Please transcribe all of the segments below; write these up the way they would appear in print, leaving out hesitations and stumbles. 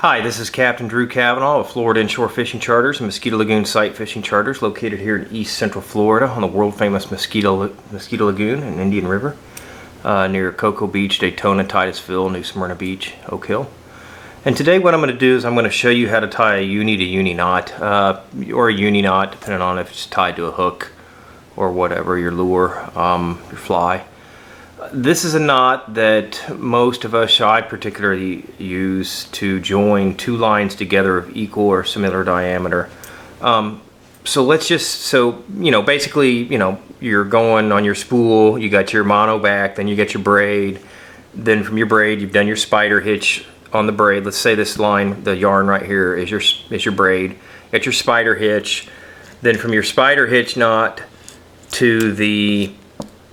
Hi, this is Captain Drew Cavanaugh of Florida Inshore Fishing Charters and Mosquito Lagoon Site Fishing Charters, located here in East Central Florida on the world-famous Mosquito Lagoon and Indian River, near Cocoa Beach, Daytona, Titusville, New Smyrna Beach, Oak Hill. And today what I'm going to do is I'm going to show you how to tie a uni to uni knot, or a uni knot, depending on if it's tied to a hook or whatever, your lure, your fly. This is a knot that most of us, I particularly use to join two lines together of equal or similar diameter. So basically, you're going on your spool, you got your mono back, then you get your braid, then from your braid you've done your spider hitch on the braid. Let's say this line, the yarn right here is your braid. Get your spider hitch, then from your spider hitch knot to the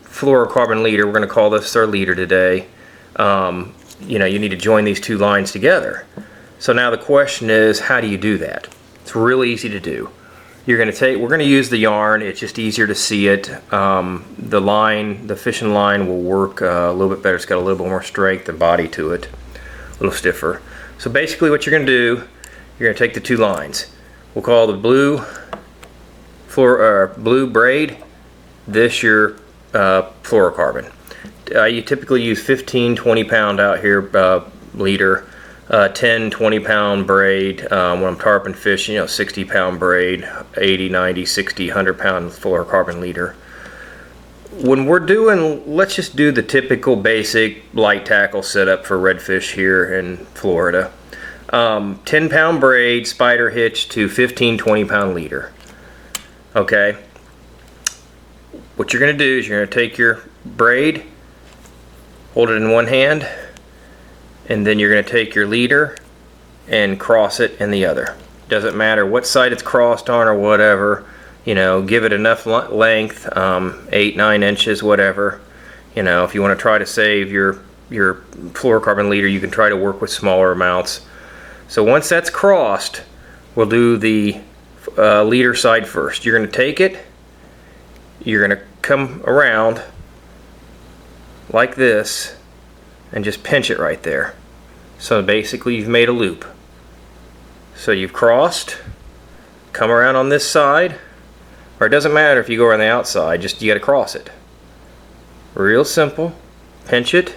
fluorocarbon leader, we're going to call this our leader today, you need to join these two lines together. So now the question is, how do you do that? It's really easy to do. We're going to use the yarn. It's just easier to see it. The fishing line will work a little bit better. It's got a little bit more strength and body to it, a little stiffer. So basically what you're going to do, you're going to take the two lines. We'll call the blue braid, this your fluorocarbon. You typically use 15-20 pound out here leader, 10-20 pound braid. When I'm tarpon fishing, 60 pound braid, 80, 90, 60, 100 pound fluorocarbon leader. When we're doing, let's just do the typical basic light tackle setup for redfish here in Florida. 10 pound braid, spider hitch to 15-20 pound leader. Okay. What you're going to do is you're going to take your braid, hold it in one hand, and then you're going to take your leader and cross it in the other. Doesn't matter what side it's crossed on or whatever, give it enough length, 8-9 inches, whatever. If you want to try to save your fluorocarbon leader, you can try to work with smaller amounts. So once that's crossed, we'll do the leader side first. You're going to take it, you're going to come around like this and just pinch it right there. So basically you've made a loop. So you've crossed, come around on this side, or it doesn't matter if you go around the outside, just you got to cross it. Real simple. Pinch it.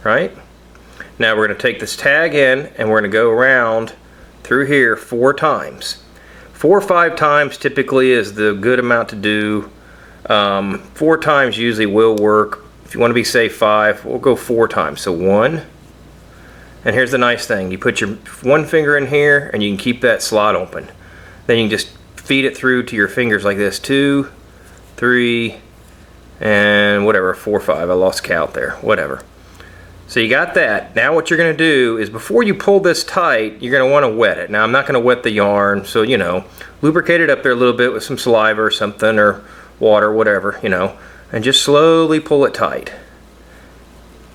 Right? Now we're going to take this tag in and we're going to go around through here 4 times. 4 or 5 times typically is the good amount to do. 4 times usually will work. If you want to be safe, 5, we'll go 4 times. So 1, and here's the nice thing. You put your one finger in here and you can keep that slot open. Then you can just feed it through to your fingers like this. 2, 3, and whatever, 4, 5. I lost count there. Whatever. So you got that. Now what you're going to do is before you pull this tight, you're going to want to wet it. Now I'm not going to wet the yarn, so lubricate it up there a little bit with some saliva or something, or water, whatever, and just slowly pull it tight.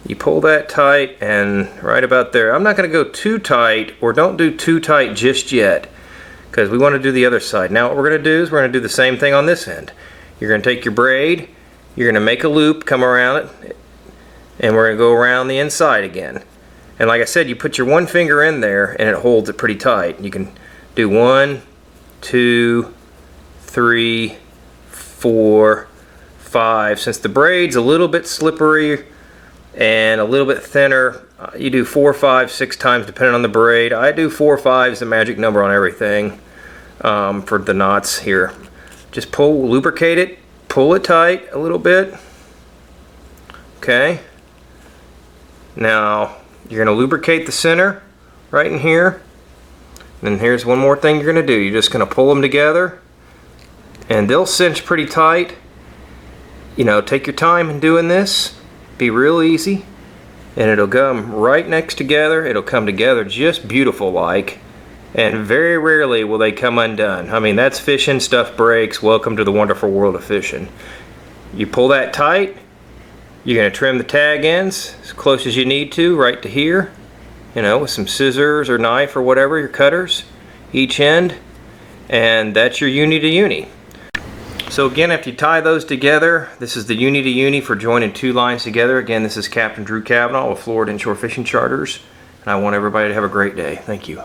You pull that tight and right about there. I'm not going to go too tight, or don't do too tight just yet, because we want to do the other side. Now what we're going to do is we're going to do the same thing on this end. You're going to take your braid, you're going to make a loop, come around it, and we're going to go around the inside again. And like I said, you put your one finger in there and it holds it pretty tight. You can do 1, 2, 3, 4, 5. Since the braid's a little bit slippery and a little bit thinner, you do 4, 5, 6 times depending on the braid. I do 4, 5 is the magic number on everything for the knots here. Just lubricate it, pull it tight a little bit. Okay. Now you're going to lubricate the center right in here. And then here's one more thing you're going to do. You're just going to pull them together and they'll cinch pretty tight. Take your time in doing this. Be real easy. And it'll come right next together. It'll come together just beautiful like. And very rarely will they come undone. I mean, that's fishing, stuff breaks. Welcome to the wonderful world of fishing. You pull that tight. You're going to trim the tag ends as close as you need to, right to here, with some scissors or knife or whatever, your cutters, each end, and that's your uni to uni. So again, after you tie those together, this is the uni to uni for joining two lines together. Again, this is Captain Drew Cavanaugh of Florida Inshore Fishing Charters, and I want everybody to have a great day. Thank you.